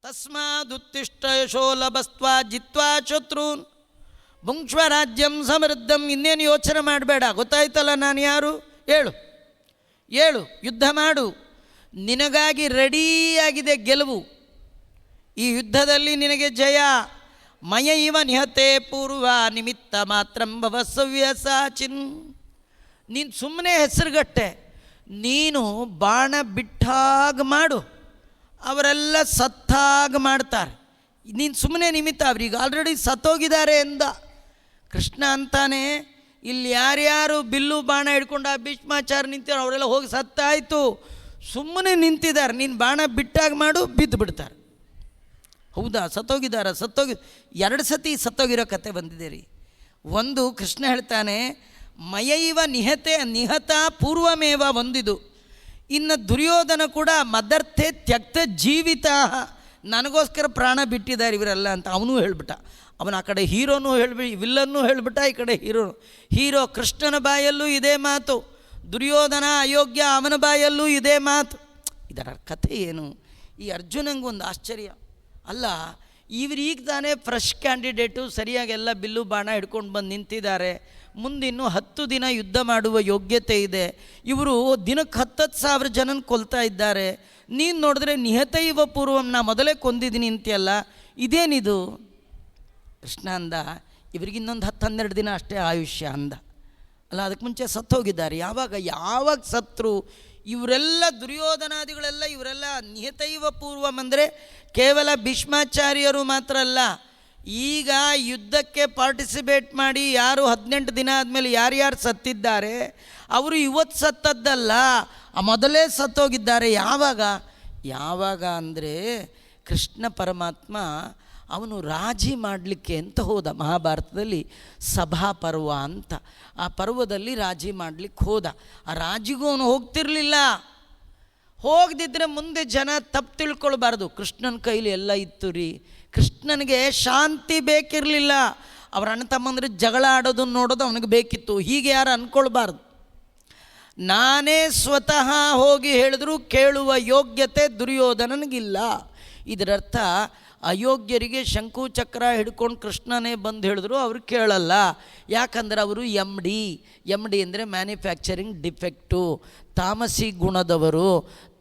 ತಸ್ಮಾದುತ್ತಿಷ್ಠ ಯಶೋ ಲಭಸ್ತ್ವಾ ಜಿತ್ವಾ ಶತ್ರುನ್ ಭುಂಕ್ಷ್ವ ರಾಜ್ಯಂ ಸಮೃದ್ಧಂ. ಇನ್ನೇನು ಯೋಚನೆ ಮಾಡಬೇಡ, ಗೊತ್ತಾಯ್ತಲ್ಲ ನಾನು ಯಾರು. ಏಳು ಯುದ್ಧ ಮಾಡು, ನಿನಗಾಗಿ ರೆಡಿಯಾಗಿದೆ ಗೆಲುವು. ಈ ಯುದ್ಧದಲ್ಲಿ ನಿನಗೆ ಜಯ. ಮಯ ಇವ ನಿಹತೆ ಪೂರ್ವ ನಿಮಿತ್ತ ಮಾತ್ರಂ ಭವ ಸವ್ಯಸಾಚಿನ್. ನೀನು ಸುಮ್ಮನೆ ಹೆಸರುಗಟ್ಟೆ, ನೀನು ಬಾಣ ಬಿಟ್ಟಾಗ ಮಾಡು, ಅವರೆಲ್ಲ ಸತ್ತಾಗ ಮಾಡ್ತಾರೆ. ನೀನು ಸುಮ್ಮನೆ ನಿಮಿತ್ತ, ಅವ್ರಿಗೆ ಆಲ್ರೆಡಿ ಸತ್ತೋಗಿದ್ದಾರೆ ಎಂದ ಕೃಷ್ಣ ಅಂತಾನೆ. ಇಲ್ಲಿ ಯಾರ್ಯಾರು ಬಿಲ್ಲು ಬಾಣ ಹಿಡ್ಕೊಂಡು ಆ ಭೀಷ್ಮಾಚಾರ್ಯ ನಿಂತಿರೋ ಅವರೆಲ್ಲ ಹೋಗಿ ಸತ್ತಾಯಿತು, ಸುಮ್ಮನೆ ನಿಂತಿದ್ದಾರೆ. ನೀನು ಬಾಣ ಬಿಟ್ಟಾಗ ಮಾಡು, ಬಿದ್ದು ಬಿಡ್ತಾರೆ. ಹೌದಾ, ಸತ್ತೋಗಿದ್ದಾರೆ. 2 ಸತಿ ಸತ್ತೋಗಿರೋ ಕತೆ ಬಂದಿದೆ ರೀ. ಒಂದು ಕೃಷ್ಣ ಹೇಳ್ತಾನೆ ಮಯೈವ ನಿಹತ ಪೂರ್ವಮೇವ ಒಂದಿದು. ಇನ್ನು ದುರ್ಯೋಧನ ಕೂಡ ಮದರ್ಥೆ ತ್ಯಕ್ತ ಜೀವಿತ, ನನಗೋಸ್ಕರ ಪ್ರಾಣ ಬಿಟ್ಟಿದ್ದಾರೆ ಇವರೆಲ್ಲ ಅಂತ ಅವನು ಹೇಳ್ಬಿಟ್ಟ. ಅವನ ಆ ಕಡೆ ಹೀರೋನು ವಿಲ್ಲನ್ನೂ ಹೇಳಿಬಿಟ್ಟ, ಈ ಕಡೆ ಹೀರೋ ಕೃಷ್ಣನ ಬಾಯಲ್ಲೂ ಇದೇ ಮಾತು, ದುರ್ಯೋಧನ ಅಯೋಗ್ಯ ಅವನ ಬಾಯಲ್ಲೂ ಇದೇ ಮಾತು. ಇದರ ಕಥೆ ಏನು? ಈ ಅರ್ಜುನಂಗೊಂದು ಆಶ್ಚರ್ಯ ಅಲ್ಲ, ಇವರೀಗ ತಾನೇ ಫ್ರೆಶ್ ಕ್ಯಾಂಡಿಡೇಟು, ಸರಿಯಾಗಿ ಎಲ್ಲ ಬಿಲ್ಲು ಬಾಣ ಹಿಡ್ಕೊಂಡು ಬಂದು ನಿಂತಿದ್ದಾರೆ. ಮುಂದಿನ್ನೂ 10 ದಿನ ಯುದ್ಧ ಮಾಡುವ ಯೋಗ್ಯತೆ ಇದೆ. ಇವರು ದಿನಕ್ಕೆ 10,000 ಜನನ ಕೊಲ್ತಾ ಇದ್ದಾರೆ. ನೀನು ನೋಡಿದ್ರೆ ನಿಹತೈವ ಪೂರ್ವಂ, ನಾ ಮೊದಲೇ ಕೊಂದಿದ್ದೀನಿ ಅಂತೆಯಲ್ಲ, ಇದೇನಿದು? ಕೃಷ್ಣ ಅಂದ, ಇವರಿಗೆ ಇನ್ನೊಂದು 10-12 ದಿನ ಅಷ್ಟೇ ಆಯುಷ್ಯ ಅಂದ. ಅಲ್ಲ, ಅದಕ್ಕೆ ಮುಂಚೆ ಸತ್ತೋಗಿದ್ದಾರೆ. ಯಾವಾಗ ಸತ್ರು ಇವರೆಲ್ಲ? ದುರ್ಯೋಧನಾದಿಗಳೆಲ್ಲ ಇವರೆಲ್ಲ ನಿಹತೈವ ಪೂರ್ವಂ ಅಂದರೆ ಕೇವಲ ಭೀಷ್ಮಾಚಾರ್ಯರು ಮಾತ್ರ ಅಲ್ಲ, ಈಗ ಯುದ್ಧಕ್ಕೆ ಪಾರ್ಟಿಸಿಪೇಟ್ ಮಾಡಿ ಯಾರು 18 ದಿನ ಆದಮೇಲೆ ಯಾರ್ಯಾರು ಸತ್ತಿದ್ದಾರೆ ಅವರು ಇವತ್ತು ಸತ್ತದ್ದಲ್ಲ, ಮೊದಲೇ ಸತ್ತೋಗಿದ್ದಾರೆ. ಯಾವಾಗ ಅಂದರೆ ಕೃಷ್ಣ ಪರಮಾತ್ಮ ಅವನು ರಾಜಿ ಮಾಡಲಿಕ್ಕೆ ಅಂತ ಹೋದ. ಮಹಾಭಾರತದಲ್ಲಿ ಸಭಾ ಪರ್ವ ಅಂತ, ಆ ಪರ್ವದಲ್ಲಿ ರಾಜಿ ಮಾಡಲಿಕ್ಕೆ ಹೋದ. ಆ ರಾಜಿಗೂ ಅವನು ಹೋಗ್ತಿರಲಿಲ್ಲ. ಹೋಗದಿದ್ದರೆ ಮುಂದೆ ಜನ ತಪ್ಪು ತಿಳ್ಕೊಳ್ಬಾರ್ದು. ಕೃಷ್ಣನ ಕೈಲಿ ಎಲ್ಲ ಇತ್ತು ರೀ. ಕೃಷ್ಣನಿಗೆ ಶಾಂತಿ ಬೇಕಿರಲಿಲ್ಲ. ಅವರ ಅಣ್ಣ ತಮ್ಮಂದ್ರೆ ಜಗಳ ಆಡೋದನ್ನು ನೋಡೋದು ಅವನಿಗೆ ಬೇಕಿತ್ತು. ಹೀಗೆ ಯಾರು ಅಂದ್ಕೊಳ್ಬಾರ್ದು. ನಾನೇ ಸ್ವತಃ ಹೋಗಿ ಹೇಳಿದ್ರು ಕೇಳುವ ಯೋಗ್ಯತೆ ದುರ್ಯೋಧನನಿಗಿಲ್ಲ. ಇದರರ್ಥ ಅಯೋಗ್ಯರಿಗೆ ಶಂಕು ಚಕ್ರ ಹಿಡ್ಕೊಂಡು ಕೃಷ್ಣನೇ ಬಂದು ಹೇಳಿದ್ರು ಅವ್ರು ಕೇಳಲ್ಲ. ಯಾಕಂದರೆ ಅವರು ಎಮ್ ಡಿ ಅಂದರೆ ಮ್ಯಾನುಫ್ಯಾಕ್ಚರಿಂಗ್ ಡಿಫೆಕ್ಟು, ತಾಮಸಿ ಗುಣದವರು.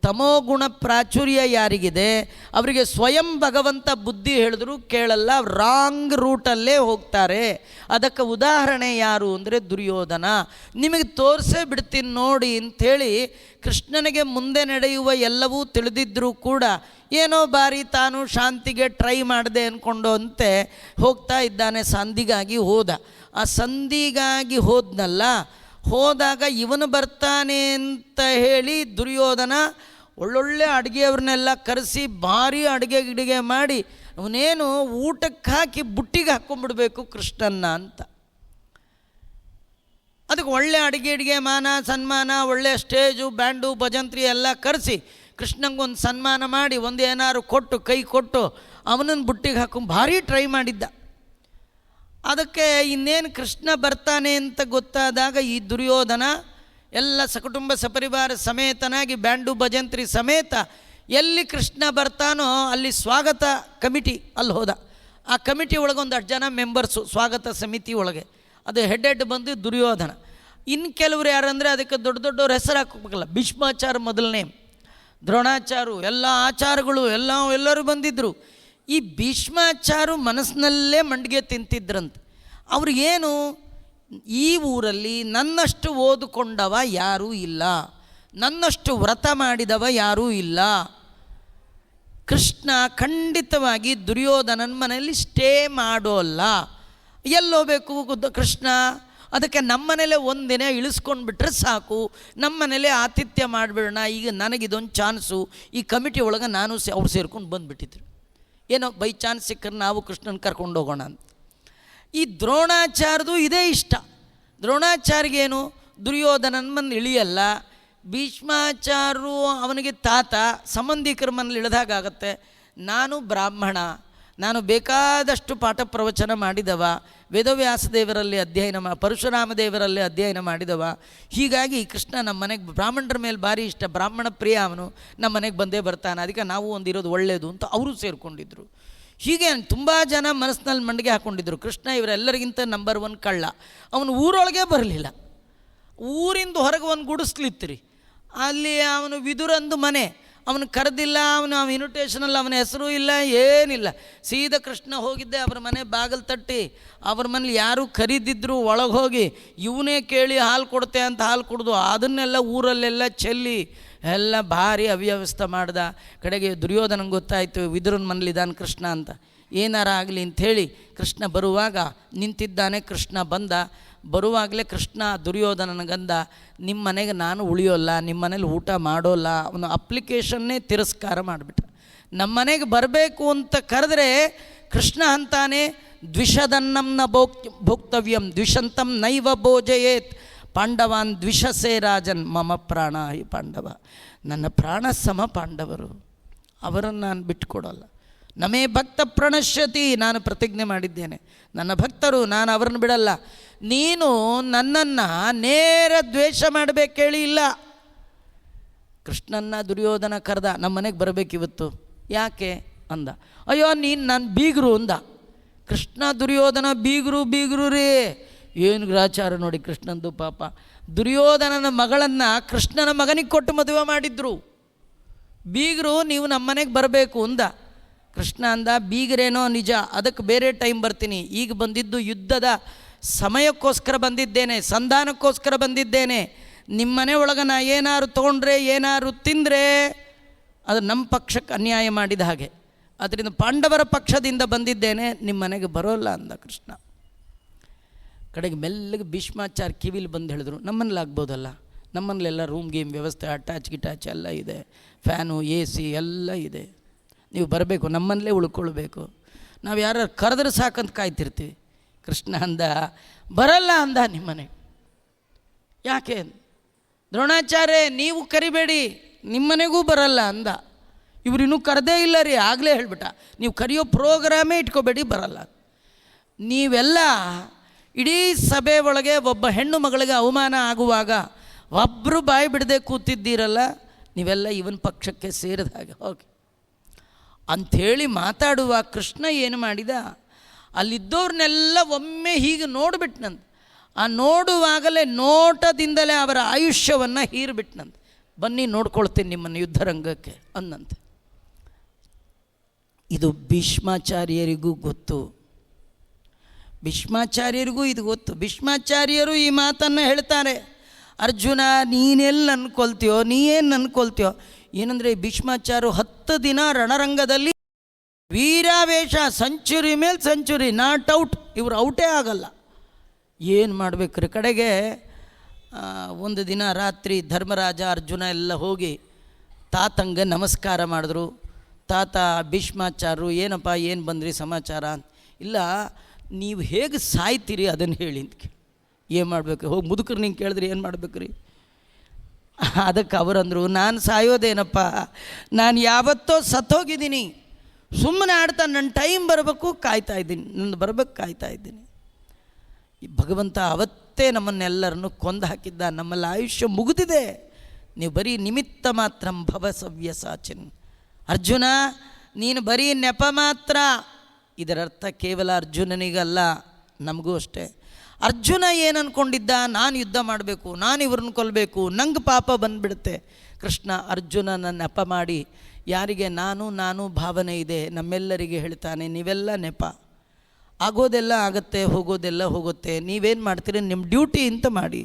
ತಮೋ ಗುಣ ಪ್ರಾಚುರ್ಯ ಯಾರಿಗಿದೆ ಅವರಿಗೆ ಸ್ವಯಂ ಭಗವಂತ ಬುದ್ಧಿ ಹೇಳಿದ್ರು ಕೇಳಲ್ಲ, ರಾಂಗ್ ರೂಟಲ್ಲೇ ಹೋಗ್ತಾರೆ. ಅದಕ್ಕೆ ಉದಾಹರಣೆ ಯಾರು ಅಂದರೆ ದುರ್ಯೋಧನ. ನಿಮಗೆ ತೋರಿಸೇ ಬಿಡ್ತೀನಿ ನೋಡಿ ಅಂಥೇಳಿ ಕೃಷ್ಣನಿಗೆ ಮುಂದೆ ನಡೆಯುವ ಎಲ್ಲವೂ ತಿಳಿದಿದ್ದರೂ ಕೂಡ ಏನೋ ಬಾರಿ ತಾನು ಶಾಂತಿಗೆ ಟ್ರೈ ಮಾಡಿದೆ ಅಂದ್ಕೊಂಡು ಅಂತೆ ಹೋಗ್ತಾ ಇದ್ದಾನೆ. ಸಂಧಿಗಾಗಿ ಹೋದ. ಆ ಸಂಧಿಗಾಗಿ ಹೋದಾಗ ಇವನು ಬರ್ತಾನೆ ಅಂತ ಹೇಳಿ ದುರ್ಯೋಧನ ಒಳ್ಳೊಳ್ಳೆ ಅಡುಗೆಯವ್ರನ್ನೆಲ್ಲ ಕರೆಸಿ ಭಾರಿ ಅಡುಗೆ ಮಾಡಿ ಅವನೇನು ಊಟಕ್ಕೆ ಹಾಕಿ ಬುಟ್ಟಿಗೆ ಹಾಕ್ಕೊಂಡ್ಬಿಡ್ಬೇಕು ಕೃಷ್ಣನ್ನ ಅಂತ. ಅದಕ್ಕೆ ಒಳ್ಳೆ ಅಡುಗೆ ಮಾನ ಸನ್ಮಾನ, ಒಳ್ಳೆಯ ಸ್ಟೇಜು ಬ್ಯಾಂಡು ಭಜಂತ್ರಿ ಎಲ್ಲ ಕರೆಸಿ ಕೃಷ್ಣಂಗೊಂದು ಸನ್ಮಾನ ಮಾಡಿ ಒಂದು ಏನಾದ್ರು ಕೊಟ್ಟು ಕೈ ಕೊಟ್ಟು ಅವನನ್ನು ಬುಟ್ಟಿಗೆ ಹಾಕೊಂಡು ಭಾರಿ ಟ್ರೈ ಮಾಡಿದ್ದ. ಅದಕ್ಕೆ ಇನ್ನೇನು ಕೃಷ್ಣ ಬರ್ತಾನೆ ಅಂತ ಗೊತ್ತಾದಾಗ ಈ ದುರ್ಯೋಧನ ಎಲ್ಲ ಸಕುಟುಂಬ ಸಪರಿವಾರ ಸಮೇತನಾಗಿ ಬ್ಯಾಂಡು ಭಜಂತ್ರಿ ಸಮೇತ ಎಲ್ಲಿ ಕೃಷ್ಣ ಬರ್ತಾನೋ ಅಲ್ಲಿ ಸ್ವಾಗತ ಕಮಿಟಿ ಅಲ್ಲಿ ಹೋದ. ಆ ಕಮಿಟಿ ಒಳಗೆ ಒಂದು 8 ಜನ ಮೆಂಬರ್ಸು ಸ್ವಾಗತ ಸಮಿತಿ ಒಳಗೆ. ಅದು ಹೆಡ್ ಬಂದು ದುರ್ಯೋಧನ. ಇನ್ನು ಕೆಲವರು ಯಾರಂದರೆ ಅದಕ್ಕೆ ದೊಡ್ಡವ್ರ ಹೆಸರು ಹಾಕಬೇಕಲ್ಲ. ಭೀಷ್ಮಾಚಾರ್ಯ ಮೊದಲನೇ, ದ್ರೋಣಾಚಾರ್ಯರು, ಎಲ್ಲ ಆಚಾರಗಳು ಎಲ್ಲರೂ ಬಂದಿದ್ದರು. ಈ ಭೀಷ್ಮಾಚಾರ್ಯರು ಮನಸ್ಸಿನಲ್ಲೇ ಮಂಡಿಗೆ ತಿಂತಿದ್ರಂತೆ. ಅವ್ರಿಗೇನು, ಈ ಊರಲ್ಲಿ ನನ್ನಷ್ಟು ಓದಿಕೊಂಡವ ಯಾರೂ ಇಲ್ಲ, ನನ್ನಷ್ಟು ವ್ರತ ಮಾಡಿದವ ಯಾರೂ ಇಲ್ಲ. ಕೃಷ್ಣ ಖಂಡಿತವಾಗಿ ದುರ್ಯೋಧನನ ಮನೆಯಲ್ಲಿ ಸ್ಟೇ ಮಾಡೋಲ್ಲ. ಎಲ್ಲೋಬೇಕು ಕೃಷ್ಣ? ಅದಕ್ಕೆ ನಮ್ಮನೇಲೆ ಒಂದಿನ ಇಳಿಸ್ಕೊಂಡು ಬಿಟ್ರೆ ಸಾಕು, ನಮ್ಮನೇಲೆ ಆತಿಥ್ಯ ಮಾಡಿಬಿಡೋಣ. ಈಗ ನನಗಿದೊಂದು ಚಾನ್ಸು, ಈ ಕಮಿಟಿ ಒಳಗೆ ನಾನು ಅವ್ರು ಸೇರ್ಕೊಂಡು ಬಂದುಬಿಟ್ಟಿದ್ರು. ಏನೋ ಬೈ ಚಾನ್ಸ್ ಸಿಕ್ಕರೆ ನಾವು ಕೃಷ್ಣನ ಕರ್ಕೊಂಡು ಹೋಗೋಣ ಅಂತ. ಈ ದ್ರೋಣಾಚಾರ್ಯದು ಇದೇ ಇಷ್ಟ. ದ್ರೋಣಾಚಾರ್ಯಗೇನು ದುರ್ಯೋಧನನ ಮನೇಲಿ ಇಳಿಯಲ್ಲ. ಭೀಷ್ಮಾಚಾರ್ಯರು ಅವನಿಗೆ ತಾತ, ಸಂಬಂಧಿಕರ ಮನೇಲಿ ಇಳಿದಾಗತ್ತೆ. ನಾನು ಬ್ರಾಹ್ಮಣ, ನಾನು ಬೇಕಾದಷ್ಟು ಪಾಠ ಪ್ರವಚನ ಮಾಡಿದವ, ವೇದವ್ಯಾಸ ದೇವರಲ್ಲಿ ಅಧ್ಯಯನ ಪರಶುರಾಮ ದೇವರಲ್ಲಿ ಅಧ್ಯಯನ ಮಾಡಿದವ. ಹೀಗಾಗಿ ಕೃಷ್ಣ ನಮ್ಮ ಮನೆಗೆ ಬ್ರಾಹ್ಮಣರ ಮೇಲೆ ಭಾರಿ ಇಷ್ಟ, ಬ್ರಾಹ್ಮಣ ಪ್ರಿಯ ಅವನು, ನಮ್ಮ ಮನೆಗೆ ಬಂದೇ ಬರ್ತಾನೆ, ಅದಕ್ಕೆ ನಾವು ಒಂದಿರೋದು ಒಳ್ಳೆಯದು ಅಂತ ಅವರು ಸೇರಿಕೊಂಡಿದ್ರು. ಹೀಗೆ ತುಂಬ ಜನ ಮನಸ್ಸಿನಲ್ಲಿ ಮಂಡಿಗೆ ಹಾಕ್ಕೊಂಡಿದ್ರು. ಕೃಷ್ಣ ಇವರೆಲ್ಲರಿಗಿಂತ ನಂಬರ್ 1 ಕಳ್ಳ. ಅವನು ಊರೊಳಗೆ ಬರಲಿಲ್ಲ, ಊರಿಂದ ಹೊರಗೆ ಒಂದು ಗುಡಿಸ್ಲಿತ್ರಿ, ಅಲ್ಲಿ ಅವನು ವಿದುರಂದು ಮನೆ, ಅವನು ಕರೆದಿಲ್ಲ, ಅವನ ಇನ್ವಿಟೇಷನಲ್ಲಿ ಅವನ ಹೆಸರು ಇಲ್ಲ, ಏನಿಲ್ಲ. ಸೀದಾ ಕೃಷ್ಣ ಹೋಗಿದ್ದೆ ಅವ್ರ ಮನೆ ಬಾಗಿಲು ತಟ್ಟಿ, ಅವ್ರ ಮನೇಲಿ ಯಾರೂ ಕರೀದಿದ್ರು ಒಳಗೆ ಹೋಗಿ ಇವನೇ ಕೇಳಿ ಹಾಲು ಕೊಡ್ತೆ ಅಂತ ಹಾಲು ಕುಡ್ದು ಅದನ್ನೆಲ್ಲ ಊರಲ್ಲೆಲ್ಲ ಚೆಲ್ಲಿ ಎಲ್ಲ ಭಾರಿ ಅವ್ಯವಸ್ಥೆ ಮಾಡ್ದ. ಕಡೆಗೆ ದುರ್ಯೋಧನಂಗೆ ಗೊತ್ತಾಯಿತು ವಿದುರನ ಮನೇಲಿದ್ದಾನೆ ಕೃಷ್ಣ ಅಂತ. ಏನಾರ ಆಗಲಿ ಅಂಥೇಳಿ ಕೃಷ್ಣ ಬರುವಾಗ ನಿಂತಿದ್ದಾನೆ. ಕೃಷ್ಣ ಬಂದ, ಬರುವಾಗಲೇ ಕೃಷ್ಣ ದುರ್ಯೋಧನನಿಗಂದ, ನಿಮ್ಮ ಮನೆಗೆ ನಾನು ಉಳಿಯೋಲ್ಲ, ನಿಮ್ಮ ಮನೇಲಿ ಊಟ ಮಾಡೋಲ್ಲ. ಅವನು ಅಪ್ಲಿಕೇಶನ್ನೇ ತಿರಸ್ಕಾರ ಮಾಡಿಬಿಟ್ಟ. ನಮ್ಮ ಮನೆಗೆ ಬರಬೇಕು ಅಂತ ಕರೆದ್ರೆ ಕೃಷ್ಣ ಅಂತಾನೆ, ದ್ವಿಷದನ್ನಂನ ಭೋಕ್ತವ್ಯಂ ದ್ವಿಷಂತಂ ನೈವ ಭೋಜಯೇತ್ ಪಾಂಡವಾನ್ ದ್ವಿಷಸೇ ರಾಜನ್ ಮಮ ಪ್ರಾಣ ಹಿ ಪಾಂಡವ. ನನ್ನ ಪ್ರಾಣ ಸಮ ಪಾಂಡವರು, ಅವರನ್ನು ನಾನು ಬಿಟ್ಟುಕೊಡೋಲ್ಲ. ನಮೇ ಭಕ್ತ ಪ್ರಣಶ್ಯತಿ, ನಾನು ಪ್ರತಿಜ್ಞೆ ಮಾಡಿದ್ದೇನೆ, ನನ್ನ ಭಕ್ತರು, ನಾನು ಅವ್ರನ್ನ ಬಿಡಲ್ಲ. ನೀನು ನನ್ನನ್ನು ನೇರ ದ್ವೇಷ ಮಾಡಬೇಕೇಳಿ ಇಲ್ಲ. ಕೃಷ್ಣನ್ನ ದುರ್ಯೋಧನ ಕರೆದ, ನಮ್ಮ ಮನೆಗೆ ಬರಬೇಕಿವತ್ತು, ಯಾಕೆ ಅಂದ. ಅಯ್ಯೋ ನೀನು ನನ್ನ ಬೀಗರು ಅಂದ. ಕೃಷ್ಣ ದುರ್ಯೋಧನ ಬೀಗರು ರೀ, ಏನು ಗ್ರಾಚಾರ ನೋಡಿ ಕೃಷ್ಣಂದು. ಪಾಪ ದುರ್ಯೋಧನನ ಮಗಳನ್ನು ಕೃಷ್ಣನ ಮಗನಿಗೆ ಕೊಟ್ಟು ಮದುವೆ ಮಾಡಿದ್ರು. ಬೀಗರು ನೀವು ನಮ್ಮ ಮನೆಗೆ ಬರಬೇಕು ಅಂದ. ಕೃಷ್ಣ ಅಂದ, ಬೀಗರೇನೋ ನಿಜ, ಅದಕ್ಕೆ ಬೇರೆ ಟೈಮ್ ಬರ್ತೀನಿ, ಈಗ ಬಂದಿದ್ದು ಯುದ್ಧದ ಸಮಯಕ್ಕೋಸ್ಕರ ಬಂದಿದ್ದೇನೆ, ಸಂಧಾನಕ್ಕೋಸ್ಕರ ಬಂದಿದ್ದೇನೆ. ನಿಮ್ಮ ಮನೆ ಒಳಗೆ ನಾ ಏನಾರು ತೊಗೊಂಡ್ರೆ ಏನಾರು ತಿಂದರೆ ಅದು ನಮ್ಮ ಪಕ್ಷಕ್ಕೆ ಅನ್ಯಾಯ ಮಾಡಿದ ಹಾಗೆ, ಅದರಿಂದ ಪಾಂಡವರ ಪಕ್ಷದಿಂದ ಬಂದಿದ್ದೇನೆ, ನಿಮ್ಮ ಮನೆಗೆ ಬರೋಲ್ಲ ಅಂದ ಕೃಷ್ಣ. ಕಡೆಗೆ ಮೆಲ್ಲಗೆ ಭೀಷ್ಮಾಚಾರ್ಯ ಕಿವಿಲಿ ಬಂದು ಹೇಳಿದ್ರು, ನಮ್ಮನೇಲಿ ಆಗ್ಬೋದಲ್ಲ, ನಮ್ಮನೇಲೆಲ್ಲ ರೂಮ್ ಗೇಮ್ ವ್ಯವಸ್ಥೆ ಅಟ್ಯಾಚ್ ಎಲ್ಲ ಇದೆ, ಫ್ಯಾನು AC ಎಲ್ಲ ಇದೆ, ನೀವು ಬರಬೇಕು, ನಮ್ಮನೇಲೇ ಉಳ್ಕೊಳ್ಬೇಕು, ನಾವು ಯಾರು ಕರೆದ್ರೆ ಸಾಕಂತ ಕಾಯ್ತಿರ್ತೀವಿ. ಕೃಷ್ಣ ಅಂದ, ಬರಲ್ಲ ಅಂದ ನಿಮ್ಮನೆ. ಯಾಕೆ? ದ್ರೋಣಾಚಾರ್ಯ ನೀವು ಕರಿಬೇಡಿ, ನಿಮ್ಮನೆಗೂ ಬರಲ್ಲ ಅಂದ. ಇವ್ರು ಇನ್ನೂ ಕರೆದೇ ಇಲ್ಲ ರೀ, ಆಗಲೇ ಹೇಳ್ಬಿಟ್ಟ, ನೀವು ಕರೆಯೋ ಪ್ರೋಗ್ರಾಮೇ ಇಟ್ಕೋಬೇಡಿ, ಬರಲ್ಲ. ನೀವೆಲ್ಲ ಇಡೀ ಸಭೆ ಒಳಗೆ ಒಬ್ಬ ಹೆಣ್ಣು ಮಗಳಿಗೆ ಅವಮಾನ ಆಗುವಾಗ ಒಬ್ಬರು ಬಾಯಿ ಬಿಡದೆ ಕೂತಿದ್ದೀರಲ್ಲ, ನೀವೆಲ್ಲ ಇವನ ಪಕ್ಷಕ್ಕೆ ಸೇರಿದ ಹಾಗೆ ಹೋಗಿ ಅಂಥೇಳಿ ಮಾತಾಡುವ ಕೃಷ್ಣ ಏನು ಮಾಡಿದ, ಅಲ್ಲಿದ್ದವ್ರನ್ನೆಲ್ಲ ಒಮ್ಮೆ ಹೀಗೆ ನೋಡಿಬಿಟ್ನಂತ. ಆ ನೋಡುವಾಗಲೇ ನೋಟದಿಂದಲೇ ಅವರ ಆಯುಷ್ಯವನ್ನು ಹೀರಿಬಿಟ್ನಂತ. ಬನ್ನಿ ನೋಡ್ಕೊಳ್ತೀನಿ ನಿಮ್ಮನ್ನು ಯುದ್ಧರಂಗಕ್ಕೆ ಅಂದಂತೆ. ಇದು ಭೀಷ್ಮಾಚಾರ್ಯರಿಗೂ ಗೊತ್ತು, ಭೀಷ್ಮಾಚಾರ್ಯರಿಗೂ ಇದು ಗೊತ್ತು. ಭೀಷ್ಮಾಚಾರ್ಯರು ಈ ಮಾತನ್ನು ಹೇಳ್ತಾರೆ, ಅರ್ಜುನ ನೀನೆಲ್ಲಿ ಅನ್ಕೊಳ್ತೀಯೋ, ನೀ ಏನು ಅನ್ಕೊಳ್ತೀಯೋ. ಏನಂದರೆ ಭೀಷ್ಮಾಚಾರ್ಯರು 10 ದಿನ ರಣರಂಗದಲ್ಲಿ ವೀರಾವೇಶ, ಸೆಂಚುರಿ ಮೇಲೆ ಸೆಂಚುರಿ, ನಾಟ್ ಔಟ್, ಇವರು ಔಟೇ ಆಗಲ್ಲ. ಏನು ಮಾಡಬೇಕ್ರಿ? ಕಡೆಗೆ ಒಂದು ದಿನ ರಾತ್ರಿ ಧರ್ಮರಾಜ ಅರ್ಜುನ ಎಲ್ಲ ಹೋಗಿ ತಾತಂಗೆ ನಮಸ್ಕಾರ ಮಾಡಿದ್ರು. ತಾತ ಭೀಷ್ಮಾಚಾರ್ಯರು, ಏನಪ್ಪ ಏನು ಬಂದ್ರಿ ಸಮಾಚಾರ? ಇಲ್ಲ, ನೀವು ಹೇಗೆ ಸಾಯ್ತೀರಿ ಅದನ್ನು ಹೇಳಿ ಅಂತ ಕೇಳಿ. ಏನು ಮಾಡಬೇಕು? ಹೋಗಿ ಮುದುಕರು ನಿಂಗೆ ಕೇಳಿದ್ರಿ ಏನು ಮಾಡಬೇಕ್ರಿ? ಅದಕ್ಕೆ ಅವರಂದರು, ನಾನು ಸಾಯೋದೇನಪ್ಪ, ನಾನು ಯಾವತ್ತೋ ಸತ್ತೋಗಿದ್ದೀನಿ, ಸುಮ್ಮನೆ ಆಡ್ತಾ ನನ್ನ ಟೈಮ್ ಬರಬೇಕು ಕಾಯ್ತಾ ಇದ್ದೀನಿ, ನಂದು ಬರಬೇಕು ಕಾಯ್ತಾ ಇದ್ದೀನಿ. ಈ ಭಗವಂತ ಅವತ್ತೇ ನಮ್ಮನ್ನೆಲ್ಲರನ್ನು ಕೊಂದು ಹಾಕಿದ್ದ, ನಮ್ಮಲ್ಲಿ ಆಯುಷ್ಯ ಮುಗಿದಿದೆ, ನೀವು ಬರೀ ನಿಮಿತ್ತ ಮಾತ್ರ ಭವ ಸವ್ಯಸಾಚಿನ್. ಅರ್ಜುನ ನೀನು ಬರೀ ನೆಪ ಮಾತ್ರ. ಇದರರ್ಥ ಕೇವಲ ಅರ್ಜುನನಿಗಲ್ಲ, ನಮಗೂ ಅಷ್ಟೇ. ಅರ್ಜುನ ಏನು ಅಂದ್ಕೊಂಡಿದ್ದ, ನಾನು ಯುದ್ಧ ಮಾಡಬೇಕು, ನಾನು ಇವ್ರನ್ನ ಕೊಲ್ಲಬೇಕು, ನಂಗೆ ಪಾಪ ಬಂದುಬಿಡುತ್ತೆ. ಕೃಷ್ಣ ಅರ್ಜುನನ ನೆಪ ಮಾಡಿ, ಯಾರಿಗೆ ನಾನು ಭಾವನೆ ಇದೆ ನಮ್ಮೆಲ್ಲರಿಗೆ ಹೇಳ್ತಾನೆ, ನೀವೆಲ್ಲ ನೆಪ, ಆಗೋದೆಲ್ಲ ಆಗತ್ತೆ, ಹೋಗೋದೆಲ್ಲ ಹೋಗುತ್ತೆ, ನೀವೇನು ಮಾಡ್ತೀರಿ ನಿಮ್ಮ ಡ್ಯೂಟಿ ಅಂತ ಮಾಡಿ,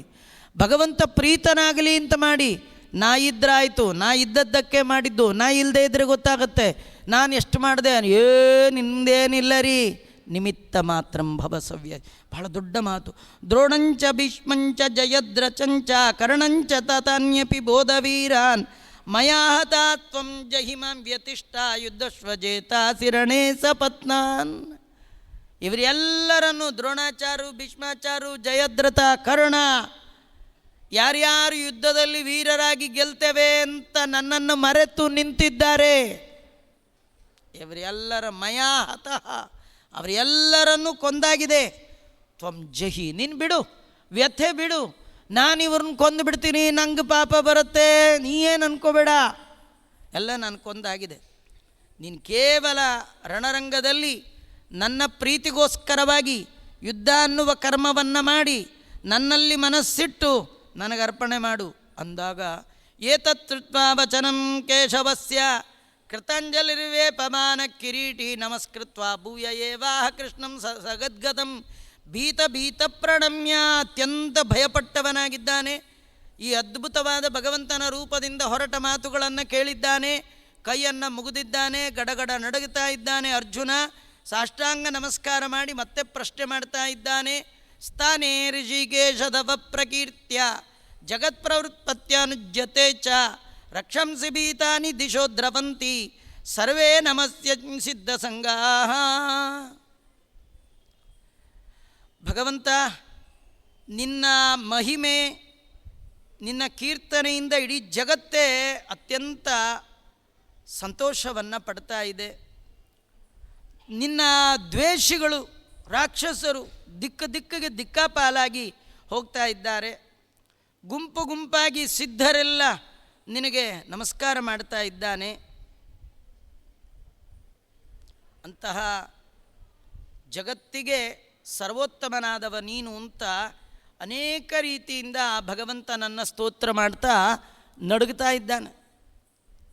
ಭಗವಂತ ಪ್ರೀತನಾಗಲಿ ಅಂತ ಮಾಡಿ. ನಾ ಇದ್ರಾಯ್ತು, ನಾ ಇದ್ದದ್ದಕ್ಕೆ ಮಾಡಿದ್ದು, ನಾ ಇಲ್ಲದೆ ಇದ್ದರೆ ಗೊತ್ತಾಗತ್ತೆ ನಾನು ಎಷ್ಟು ಮಾಡಿದೆ. ನಿಮ್ದೇನಿಲ್ಲ ರೀ, ನಿಮಿತ್ತ ಮಾತ್ರ ಭವಸವ್ಯ. ಬಹಳ ದೊಡ್ಡ ಮಾತು. ದ್ರೋಣಂಚ ಭೀಷ್ಮಂಚ ಜಯದ್ರಚಂಚ ಕರ್ಣಂಚ ತತಾನ್ಯಪಿ ಬೋಧವೀರಾನ್ ಮಯಾ ಹತಾತ್ವಂ ಜಹಿಮಾಂ ವ್ಯತಿಷ್ಠ ಯುದ್ಧಶ್ವಜೇತಾಸಿ ರಣೇ ಸಪತ್ನಾನ್. ಇವರೆಲ್ಲರನ್ನು ದ್ರೋಣಾಚಾರ್ಯ, ಭೀಷ್ಮಾಚಾರ್ಯ, ಜಯದ್ರಥ, ಕರ್ಣ, ಯಾರ್ಯಾರು ಯುದ್ಧದಲ್ಲಿ ವೀರರಾಗಿ ಗೆಲ್ತೇವೆ ಅಂತ ನನ್ನನ್ನು ಮರೆತು ನಿಂತಿದ್ದಾರೆ, ಇವರೆಲ್ಲರ ಮಯಾ ಹತಃ, ಅವರೆಲ್ಲರನ್ನೂ ಕೊಂದಾಗಿದೆ. ತ್ವಂ ಜಹಿ, ನೀನು ಬಿಡು, ವ್ಯಥೆ ಬಿಡು, ನಾನು ಇವ್ರನ್ನ ಕೊಂದು ಬಿಡ್ತೀನಿ, ನಂಗೆ ಪಾಪ ಬರುತ್ತೆ, ನೀ ಏನು ಅನ್ಕೋಬೇಡ, ಎಲ್ಲ ನಾನು ಕೊಂದಾಗಿದೆ. ನೀನು ಕೇವಲ ರಣರಂಗದಲ್ಲಿ ನನ್ನ ಪ್ರೀತಿಗೋಸ್ಕರವಾಗಿ ಯುದ್ಧ ಅನ್ನುವ ಕರ್ಮವನ್ನು ಮಾಡಿ ನನ್ನಲ್ಲಿ ಮನಸ್ಸಿಟ್ಟು ನನಗರ್ಪಣೆ ಮಾಡು ಅಂದಾಗ, ಏತತ್ಕೃತ್ವಾ ವಚನಂ ಕೇಶವಸ್ಯ ಕೃತಾಂಜಲಿರ್ವೇಪಮಾನ ಕಿರೀಟಿ ನಮಸ್ಕೃತ್ವಾ ಭೂಯ ಏವಾಹ ಕೃಷ್ಣಂ ಸಗದ್ಗತಂ ಭೀತ ಪ್ರಣಮ್ಯ. ಅತ್ಯಂತ ಭಯಪಟ್ಟವನಾಗಿದ್ದಾನೆ. ಈ ಅದ್ಭುತವಾದ ಭಗವಂತನ ರೂಪದಿಂದ ಹೊರಟ ಮಾತುಗಳನ್ನು ಕೇಳಿದ್ದಾನೆ, ಕೈಯನ್ನು ಮುಗಿದಿದ್ದಾನೆ, ಗಡಗಡ ನಡುಗುತ್ತಾ ಇದ್ದಾನೆ. ಅರ್ಜುನ ಸಾಷ್ಟಾಂಗ ನಮಸ್ಕಾರ ಮಾಡಿ ಮತ್ತೆ ಪ್ರಶ್ನೆ ಮಾಡ್ತಾ ಇದ್ದಾನೆ. ಸ್ಥಾನೇ ಋಷಿಕೇಶದವ ಪ್ರಕೀರ್ತ್ಯ ಜಗತ್ಪ್ರವೃತ್ಪತ್ಯನುಜ್ಯತೆ ಚ ರಕ್ಷಂಸಿ ಭೀತಾನಿ ದಿಶೋ ದ್ರವಂತಿ ಸರ್ವೇ ನಮಸ್ಯ ಸಿದ್ಧ ಸಂಗಾಃ. ಭಗವಂತ, ನಿನ್ನ ಮಹಿಮೆ, ನಿನ್ನ ಕೀರ್ತನೆಯಿಂದ ಇಡೀ ಜಗತ್ತೇ ಅತ್ಯಂತ ಸಂತೋಷವನ್ನು ಪಡ್ತಾ ಇದೆ. ನಿನ್ನ ದ್ವೇಷಿಗಳು ರಾಕ್ಷಸರು ದಿಕ್ಕಿಗೆ ದಿಕ್ಕಾಪಾಲಾಗಿ ಹೋಗ್ತಾ ಇದ್ದಾರೆ. ಗುಂಪು ಗುಂಪಾಗಿ ಸಿದ್ಧರೆಲ್ಲ ನಿನಗೆ ನಮಸ್ಕಾರ ಮಾಡ್ತಾ ಇದ್ದಾನೆ. ಅಂತಹ ಜಗತ್ತಿಗೆ ಸರ್ವೋತ್ತಮನಾದವ ನೀನು ಅಂತ ಅನೇಕ ರೀತಿಯಿಂದ ಭಗವಂತನನ್ನ ಸ್ತೋತ್ರ ಮಾಡ್ತಾ ನಡುಗ್ತಾ ಇದ್ದಾನೆ.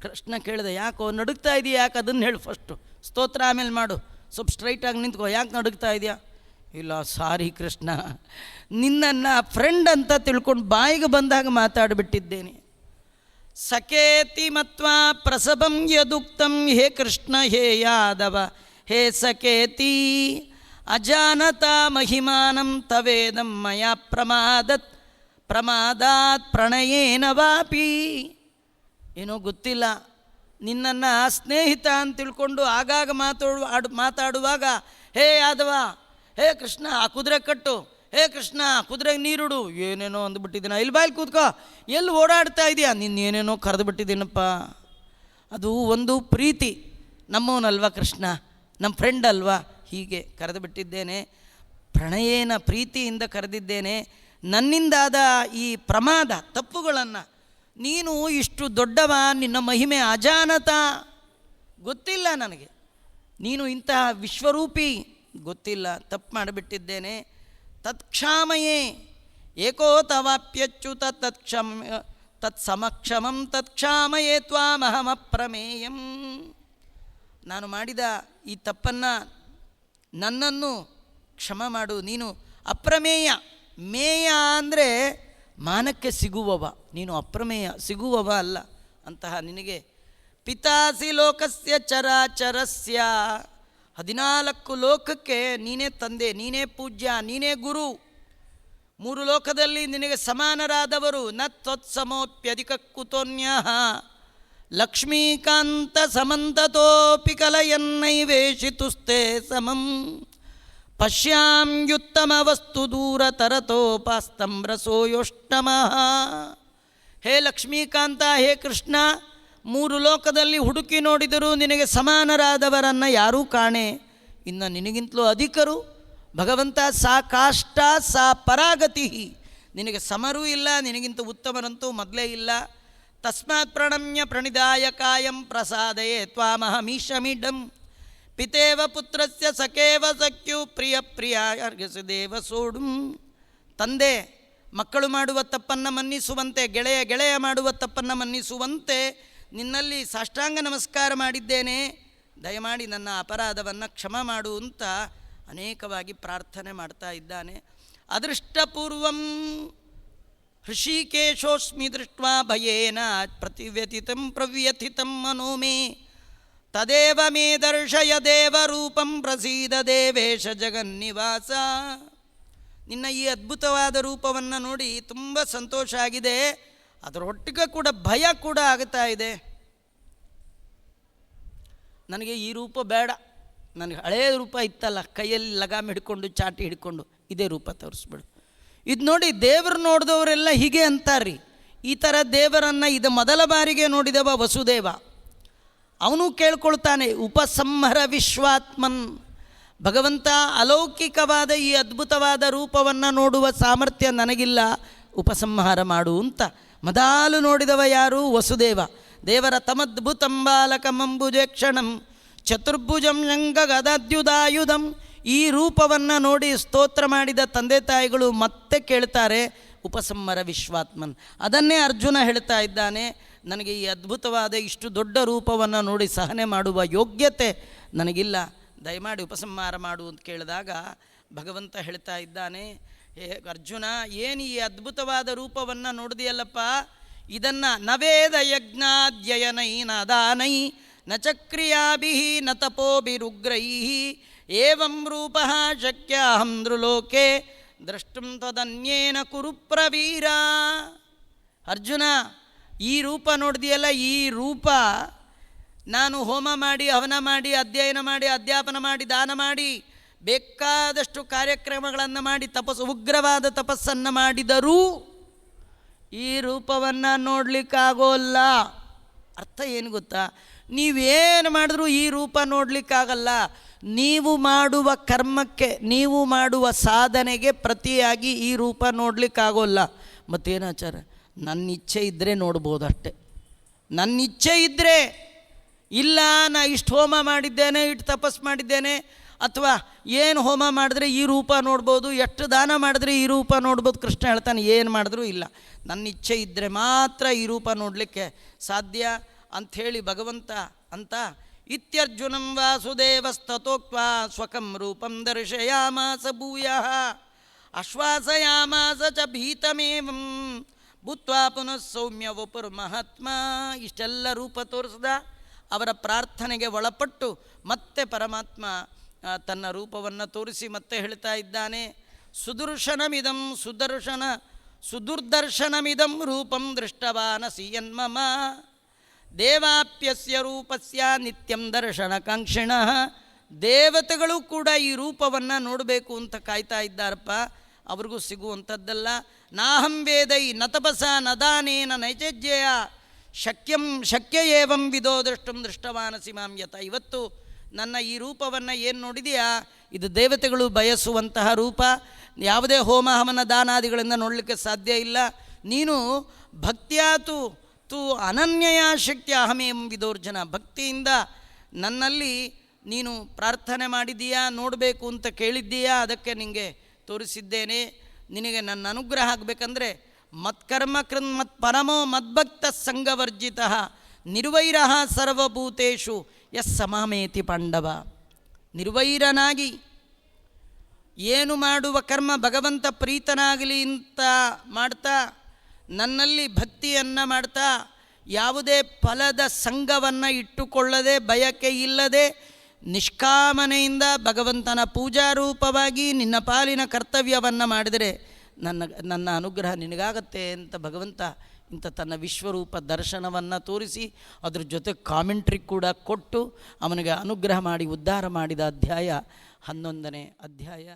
ಕೃಷ್ಣ ಕೇಳಿದೆ, ಯಾಕೋ ನಡುಗ್ತಾ ಇದೆಯಾ, ಯಾಕೆ ಅದನ್ನು ಹೇಳು ಫಸ್ಟು, ಸ್ತೋತ್ರ ಆಮೇಲೆ ಮಾಡು, ಸ್ವಲ್ಪ ಸ್ಟ್ರೈಟಾಗಿ ನಿಂತ್ಕೋ, ಯಾಕೆ ನಡುಗ್ತಾ ಇದೆಯಾ? ಇಲ್ಲ ಸಾರಿ ಕೃಷ್ಣ, ನಿನ್ನನ್ನು ಫ್ರೆಂಡ್ ಅಂತ ತಿಳ್ಕೊಂಡು ಬಾಯಿಗೆ ಬಂದಾಗ ಮಾತಾಡಿಬಿಟ್ಟಿದ್ದೇನೆ. ಸಖೇತಿ ಮತ್ವಾ ಪ್ರಸಭಂ ಯದುಕ್ತಂ ಹೇ ಕೃಷ್ಣ ಹೇ ಯಾದವ ಹೇ ಸಖೇತಿ ಅಜಾನತ ಮಹಿಮಾನಂ ತವೇದಂ ಮಯಾ ಪ್ರಮಾದಾತ್ ಪ್ರಣಯೇನ ವಾಪಿ. ಏನೋ ಗೊತ್ತಿಲ್ಲ, ನಿನ್ನನ್ನು ಸ್ನೇಹಿತ ಅಂತ ತಿಳ್ಕೊಂಡು ಆಗಾಗ ಮಾತಾಡುವಾಗ ಹೇ ಯಾದವ, ಹೇ ಕೃಷ್ಣ ಆ ಕುದುರೆ ಕಟ್ಟು, ಹೇ ಕೃಷ್ಣ ಕುದುರೆಗೆ ನೀರುಡು, ಏನೇನೋ ಅಂದ್ಬಿಟ್ಟಿದ್ದೀನ, ಇಲ್ಲಿ ಬಾಯಲ್ಲಿ ಕೂತ್ಕೋ, ಎಲ್ಲಿ ಓಡಾಡ್ತಾ ಇದೆಯಾ, ನಿನ್ನೇನೇನೋ ಕರೆದು ಬಿಟ್ಟಿದ್ದೀನಪ್ಪ. ಅದು ಒಂದು ಪ್ರೀತಿ, ನಮ್ಮವನಲ್ವಾ ಕೃಷ್ಣ, ನಮ್ಮ ಫ್ರೆಂಡ್ ಅಲ್ವಾ, ಹೀಗೆ ಕರೆದು ಬಿಟ್ಟಿದ್ದೇನೆ. ಪ್ರಣಯೇನ ಪ್ರೀತಿಯಿಂದ ಕರೆದಿದ್ದೇನೆ. ನನ್ನಿಂದಾದ ಈ ಪ್ರಮಾದ ತಪ್ಪುಗಳನ್ನು ನೀನು ಇಷ್ಟು ದೊಡ್ಡವ, ನಿನ್ನ ಮಹಿಮೆ ಅಜಾನತ, ಗೊತ್ತಿಲ್ಲ ನನಗೆ, ನೀನು ಇಂತಹ ವಿಶ್ವರೂಪಿ, ಗೊತ್ತಿಲ್ಲ, ತಪ್ಪು ಮಾಡಿಬಿಟ್ಟಿದ್ದೇನೆ. ತತ್ಕ್ಷಾಮಯೇ ಏಕೋ ತವಾಪ್ಯಚ್ಯುತ ತತ್ಸಮಕ್ಷಮಂ ತತ್ಕ್ಷಾಮಯೇ ತ್ವಾಮಹಮಪ್ರಮೇಯಂ. ನಾನು ಮಾಡಿದ ಈ ತಪ್ಪನ್ನು ನನ್ನನ್ನು ಕ್ಷಮ ಮಾಡು, ನೀನು ಅಪ್ರಮೇಯ. ಮೇಯ ಅಂದರೆ ಮಾನಕ್ಕೆ ಸಿಗುವವ, ನೀನು ಅಪ್ರಮೇಯ, ಸಿಗುವವ ಅಲ್ಲ. ಅಂತಹ ನಿನಗೆ ಪಿತಾಸಿ ಲೋಕಸ್ಯ ಚರಾಚರಸ್ಯ, 14 ಲೋಕಕ್ಕೆ ನೀನೇ ತಂದೆ, ನೀನೇ ಪೂಜ್ಯ, ನೀನೇ ಗುರು. 3 ಲೋಕದಲ್ಲಿ ನಿನಗೆ ಸಮಾನರಾದವರು ನ ತ್ವತ್ಸಮೋಪ್ಯಧಿಕ ಕುತೋನ್ಯಃ ಲಕ್ಷ್ಮೀಕಾಂತ ಸಮಂತತೋಪಿ ಕಲಯನ್ನೈವೇಶಿತುಸ್ತೆ ಸಮಂ ಪಶ್ಯಾಮ್ಯುತ್ತಮ ವಸ್ತು ದೂರತರತೋಪಾಸ್ತಂಭ್ರಸೋಯೋಷ್ಟಮಃ. ಹೇ ಲಕ್ಷ್ಮೀಕಾಂತ, ಹೇ ಕೃಷ್ಣ, 3 ಲೋಕದಲ್ಲಿ ಹುಡುಕಿ ನೋಡಿದರೂ ನಿನಗೆ ಸಮಾನರಾದವರನ್ನು ಯಾರೂ ಕಾಣೆ. ಇನ್ನು ನಿನಗಿಂತಲೂ ಅಧಿಕರು ಭಗವಂತ, ಸಾ ಕಾಷ್ಟ ಸಾ ಪರಾಗತಿ, ನಿನಗೆ ಸಮರೂ ಇಲ್ಲ, ನಿನಗಿಂತ ಉತ್ತಮರಂತೂ ಮೊದಲೇ ಇಲ್ಲ. ತಸ್ಮಾತ್ ಪ್ರಣಮ್ಯ ಪ್ರಣಿದಾಯ ಕಾಯಂ ಪ್ರಸಾದಯೇ ತ್ವಾಮಹಮೀಶಮಿಡಂ ಪಿತೇವ ಪುತ್ರಸ್ಯ ಸಖೇವ ಸಖ್ಯು ಪ್ರಿಯ ಪ್ರಿಯ ಅರ್ಘ್ಯಸದೇವ ಸೋಡುಂ. ತಂದೆ ಮಕ್ಕಳು ಮಾಡುವ ತಪ್ಪನ್ನು ಮನ್ನಿಸುವಂತೆ, ಗೆಳೆಯ ಮಾಡುವ ತಪ್ಪನ್ನು ಮನ್ನಿಸುವಂತೆ ನಿನ್ನಲ್ಲಿ ಸಾಷ್ಟಾಂಗ ನಮಸ್ಕಾರ ಮಾಡಿದ್ದೇನೆ, ದಯಮಾಡಿ ನನ್ನ ಅಪರಾಧವನ್ನು ಕ್ಷಮ ಮಾಡು ಅಂತ ಅನೇಕವಾಗಿ ಪ್ರಾರ್ಥನೆ ಮಾಡ್ತಾ ಇದ್ದಾನೆ. ಅದೃಷ್ಟಪೂರ್ವಂ ಹೃಷಿಕೇಶೋಸ್ಮಿ ದೃಷ್ಟ್ವಾ ಭಯೇನ ಪ್ರವ್ಯಥಿತಂ ಮನೋ ಮೇ ತದೇವ ಮೇ ದರ್ಶಯ ದೇವರೂಪಂ ಪ್ರಸೀದ ದೇವೇಶ ಜಗನ್ನಿವಾಸ. ನಿನ್ನ ಈ ಅದ್ಭುತವಾದ ರೂಪವನ್ನು ನೋಡಿ ತುಂಬ ಸಂತೋಷ ಆಗಿದೆ, ಅದರೊಟ್ಟಿಗೆ ಕೂಡ ಭಯ ಕೂಡ ಆಗ್ತಾ ಇದೆ. ನನಗೆ ಈ ರೂಪ ಬೇಡ, ನನಗೆ ಹಳೆಯ ರೂಪ ಇತ್ತಲ್ಲ, ಕೈಯಲ್ಲಿ ಲಗಾಮ್ ಹಿಡ್ಕೊಂಡು ಚಾಟಿ ಹಿಡ್ಕೊಂಡು, ಇದೇ ರೂಪ ತೋರಿಸ್ಬಿಡು. ಇದು ನೋಡಿ ದೇವರು ನೋಡಿದವರೆಲ್ಲ ಹೀಗೆ ಅಂತಾರ್ರಿ. ಈ ಥರ ದೇವರನ್ನು ಇದು ಮೊದಲ ಬಾರಿಗೆ ನೋಡಿದವ ವಸುದೇವ. ಅವನು ಕೇಳ್ಕೊಳ್ತಾನೆ, ಉಪಸಂಹರ ವಿಶ್ವಾತ್ಮನ್. ಭಗವಂತ, ಅಲೌಕಿಕವಾದ ಈ ಅದ್ಭುತವಾದ ರೂಪವನ್ನು ನೋಡುವ ಸಾಮರ್ಥ್ಯ ನನಗಿಲ್ಲ, ಉಪಸಂಹಾರ ಮಾಡು ಅಂತ. ಮೊದಲು ನೋಡಿದವ ಯಾರು? ವಸುದೇವ. ದೇವರ ತಮದ್ಭುತಂ ಬಾಲಕಮಂಬುಜೇಕ್ಷಣಂ ಚತುರ್ಭುಜಂ ಶಂಖಗದಾದ್ಯುಧಾಯುಧಂ. ಈ ರೂಪವನ್ನು ನೋಡಿ ಸ್ತೋತ್ರ ಮಾಡಿದ ತಂದೆ ತಾಯಿಗಳು ಮತ್ತೆ ಕೇಳ್ತಾರೆ, ಉಪಸಂಹರ ವಿಶ್ವಾತ್ಮನ್. ಅದನ್ನೇ ಅರ್ಜುನ ಹೇಳ್ತಾ ಇದ್ದಾನೆ, ನನಗೆ ಈ ಅದ್ಭುತವಾದ ಇಷ್ಟು ದೊಡ್ಡ ರೂಪವನ್ನು ನೋಡಿ ಸಹನೆ ಮಾಡುವ ಯೋಗ್ಯತೆ ನನಗಿಲ್ಲ, ದಯಮಾಡಿ ಉಪಸಂಹಾರ ಮಾಡು ಅಂತ ಕೇಳಿದಾಗ ಭಗವಂತ ಹೇಳ್ತಾ ಇದ್ದಾನೆ, ಅರ್ಜುನ, ಏನು ಈ ಅದ್ಭುತವಾದ ರೂಪವನ್ನು ನೋಡಿದೆಯಲ್ಲಪ್ಪ, ಇದನ್ನು ನವೇದ ಯಜ್ಞಾದ್ಯಯನೈ ನದಾನೈ ನ ಚಕ್ರಿಯಾಭಿ ನ ತಪೋಭಿರುಗ್ರೈ ಏವಂ ರೂಪ ಶಕ್ಯ ಅಹಂ ನೃಲೋಕೆ ದ್ರಷ್ಟುಂ ತ್ವದನ್ಯೇನ ಕುರು ಪ್ರವೀರ. ಅರ್ಜುನ, ಈ ರೂಪ ನೋಡಿದೆಯಲ್ಲ, ಈ ರೂಪ ನಾನು ಹೋಮ ಮಾಡಿ, ಹವನ ಮಾಡಿ, ಅಧ್ಯಯನ ಮಾಡಿ, ಅಧ್ಯಾಪನ ಮಾಡಿ, ದಾನ ಮಾಡಿ, ಬೇಕಾದಷ್ಟು ಕಾರ್ಯಕ್ರಮಗಳನ್ನು ಮಾಡಿ, ಉಗ್ರವಾದ ತಪಸ್ಸನ್ನು ಮಾಡಿದರೂ ಈ ರೂಪವನ್ನು ನೋಡಲಿಕ್ಕಾಗೋಲ್ಲ. ಅರ್ಥ ಏನು ಗೊತ್ತಾ? ನೀವೇನು ಮಾಡಿದ್ರೂ ಈ ರೂಪ ನೋಡಲಿಕ್ಕಾಗಲ್ಲ. ನೀವು ಮಾಡುವ ಕರ್ಮಕ್ಕೆ, ನೀವು ಮಾಡುವ ಸಾಧನೆಗೆ ಪ್ರತಿಯಾಗಿ ಈ ರೂಪ ನೋಡಲಿಕ್ಕಾಗೋಲ್ಲ. ಮತ್ತೇನಾಚಾರ? ನನ್ನ ಇಚ್ಛೆ ಇದ್ದರೆ ನೋಡ್ಬೋದು ಅಷ್ಟೆ. ನನ್ನ ಇಚ್ಛೆ ಇದ್ದರೆ, ಇಲ್ಲ ನಾ ಇಷ್ಟು ಹೋಮ ಮಾಡಿದ್ದೇನೆ, ಇಷ್ಟು ತಪಸ್ಸು ಮಾಡಿದ್ದೇನೆ, ಅಥವಾ ಏನು ಹೋಮ ಮಾಡಿದ್ರೆ ಈ ರೂಪ ನೋಡ್ಬೋದು, ಎಷ್ಟು ದಾನ ಮಾಡಿದ್ರೆ ಈ ರೂಪ ನೋಡ್ಬೋದು. ಕೃಷ್ಣ ಹೇಳ್ತಾನೆ, ಏನು ಮಾಡಿದ್ರೂ ಇಲ್ಲ, ನನ್ನ ಇಚ್ಛೆ ಇದ್ದರೆ ಮಾತ್ರ ಈ ರೂಪ ನೋಡಲಿಕ್ಕೆ ಸಾಧ್ಯ ಅಂಥೇಳಿ ಭಗವಂತ ಅಂತ. ಇತ್ಯರ್ಜುನಂ ವಾಸುದೇವಸ್ತತೋಕ್ತ್ವಾ ಸ್ವಕಂ ರೂಪಂ ದರ್ಶಯಾಮಾಸ ಭೂಯಃ ಆಶ್ವಾಸಯಾಮಾಸ ಚ ಭೀತಮೇವಂ ಭೂತ್ವಾ ಪುನಃ ಸೌಮ್ಯ ವಪುರ್ಮಹಾತ್ಮ. ಇಷ್ಟೆಲ್ಲ ರೂಪ ತೋರಿಸ್ದ. ಅವರ ಪ್ರಾರ್ಥನೆಗೆ ಒಳಪಟ್ಟು ಮತ್ತೆ ಪರಮಾತ್ಮ ತನ್ನ ರೂಪವನ್ನು ತೋರಿಸಿ ಮತ್ತೆ ಹೇಳ್ತಾ ಇದ್ದಾನೆ, ಸುದುರ್ದರ್ಶನಮಿದಂ ರೂಪಂ ದೃಷ್ಟವಾನಸಿ ಯನ್ಮಮ ದೇವಾಪ್ಯಸ್ಯ ರೂಪಸ್ಯ ನಿತ್ಯಂ ದರ್ಶನಕಾಂಕ್ಷಿಣಃ. ದೇವತೆಗಳು ಕೂಡ ಈ ರೂಪವನ್ನು ನೋಡಬೇಕು ಅಂತ ಕಾಯ್ತಾ ಇದ್ದಾರಪ್ಪ, ಅವ್ರಿಗೂ ಸಿಗುವಂಥದ್ದಲ್ಲ. ನಾಹಂ ವೇದೈ ನ ತಪಸ ನ ದಾನೇನ ನೈಜಜ್ಯಯ ಶಕ್ಯ ಏವಂ ವಿದೋ ದೃಷ್ಟಂ ದೃಷ್ಟವಾನಸಿ ಮಾಂ ಯತ. ಇವತ್ತು ನನ್ನ ಈ ರೂಪವನ್ನು ಏನು ನೋಡಿದೆಯಾ, ಇದು ದೇವತೆಗಳು ಬಯಸುವಂತಹ ರೂಪ. ಯಾವುದೇ ಹೋಮ ಹವನ ದಾನಾದಿಗಳಿಂದ ನೋಡಲಿಕ್ಕೆ ಸಾಧ್ಯ ಇಲ್ಲ. ನೀನು ಭಕ್ತಿಯಾತು ತು ಅನನ್ಯಯ ಶಕ್ತಿ ಅಹಮೇಂ ವಿದೋರ್ಜನ. ಭಕ್ತಿಯಿಂದ ನನ್ನಲ್ಲಿ ನೀನು ಪ್ರಾರ್ಥನೆ ಮಾಡಿದ್ದೀಯಾ, ನೋಡಬೇಕು ಅಂತ ಕೇಳಿದ್ದೀಯಾ, ಅದಕ್ಕೆ ನಿನಗೆ ತೋರಿಸಿದ್ದೇನೆ. ನಿನಗೆ ನನ್ನ ಅನುಗ್ರಹ ಆಗಬೇಕಂದ್ರೆ ಮತ್ಕರ್ಮ ಕೃನ್ ಮತ್ ಪರಮೋ ಮದ್ಭಕ್ತ ಸಂಗವರ್ಜಿತ ನಿರ್ವೈರ ಸರ್ವಭೂತೇಷು ಎಸ್ ಸಮಾಮೇತಿ ಪಾಂಡವ. ನಿರ್ವೈರನಾಗಿ ಏನು ಮಾಡುವ ಕರ್ಮ ಭಗವಂತ ಪ್ರೀತನಾಗಲಿ ಅಂತ ಮಾಡ್ತಾ, ನನ್ನಲ್ಲಿ ಭಕ್ತಿಯನ್ನು ಮಾಡ್ತಾ, ಯಾವುದೇ ಫಲದ ಸಂಘವನ್ನು ಇಟ್ಟುಕೊಳ್ಳದೆ, ಬಯಕೆ ಇಲ್ಲದೆ, ನಿಷ್ಕಾಮನೆಯಿಂದ ಭಗವಂತನ ಪೂಜಾರೂಪವಾಗಿ ನಿನ್ನ ಪಾಲಿನ ಕರ್ತವ್ಯವನ್ನು ಮಾಡಿದರೆ ನನ್ನ ಅನುಗ್ರಹ ನಿನಗಾಗತ್ತೆ ಅಂತ ಭಗವಂತ ಇಂಥ ತನ್ನ ವಿಶ್ವರೂಪ ದರ್ಶನವನ್ನು ತೋರಿಸಿ ಅದ್ರ ಜೊತೆ ಕಾಮೆಂಟ್ರಿ ಕೂಡ ಕೊಟ್ಟು ಅವನಿಗೆ ಅನುಗ್ರಹ ಮಾಡಿ ಉದ್ಧಾರ ಮಾಡಿದ ಅಧ್ಯಾಯ 11ನೇ ಅಧ್ಯಾಯ.